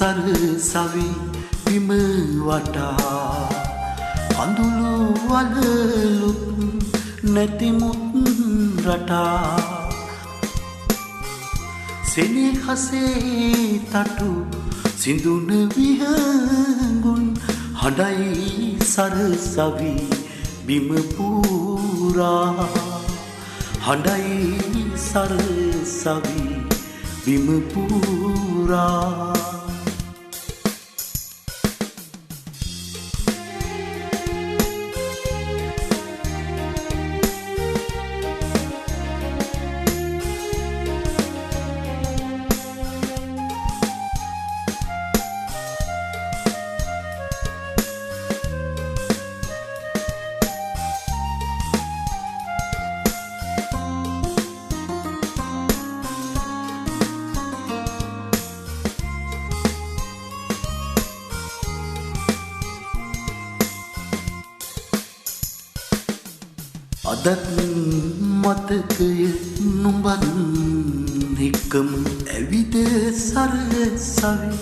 සරසවි බිම වටා අඳුළු වලලුත් නැතිමුත් රටා සෙනෙහසේ තටු සිඳුන විහඟුන් හඬයි සරසවි බිම පුරා හඬයි සරසවි බිම පුරා අදත් මතකය නුඹත් එක්කම ඇවිද සරසවි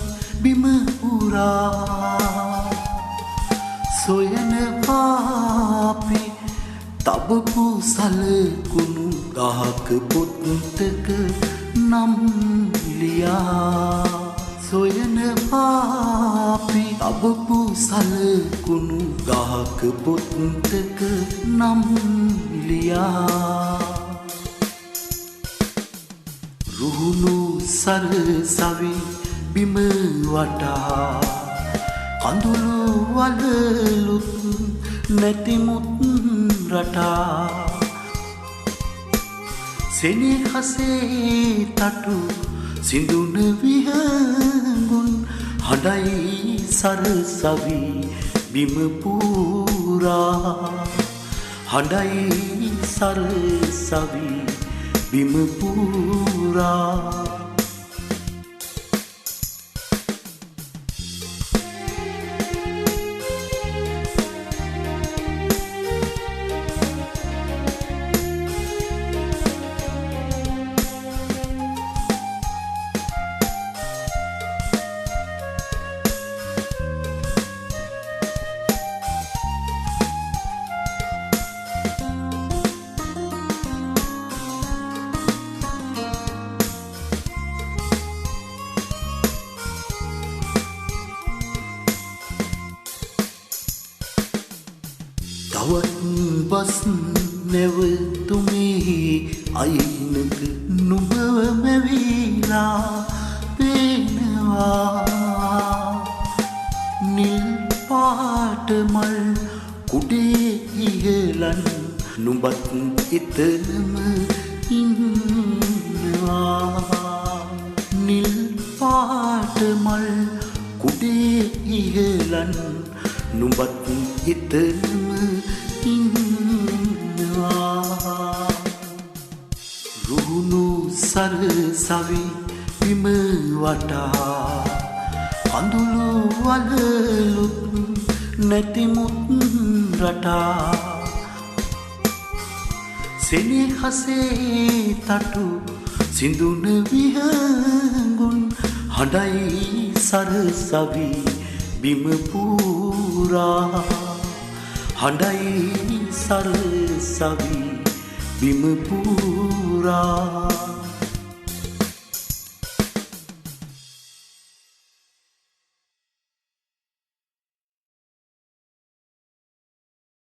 බිම පුරා සොයන පාපි තබපු සලකුණු ගහක පොත්තක නම් ලියා සොයන පාපි තබපු සලකුණු ගහක පොත්තක නම් ලියා රුහුණු සරසවි බිම වටා කඳුළු වලලුත් නැතිමුත් රටා සෙනෙහසේ තටු සිඳුන විහඟුන් හඬයි සරසවි බිම පුරා හඬයි සරසවි බිම පුරා තවත් බස් නැවතුමේ අයිනක නුඹව මැවිලා පේනවා නිල් පාට මල් කුඩේ ඉහළන් නුඹත් එතනම ඉන්නවා නිල් පාට මල් කුඩේ ඉහළන් නුඹත් එතනම ඉන්නවා රුහුණු සරසවි බිම වටා අඳුළු වලලුත් නැතිමුත් රටා සෙනෙහසේ තටු සිඳුන විහඟුන් හඬයි සරසවි බිම පුරා හඬයි සරසවි බිම පුරා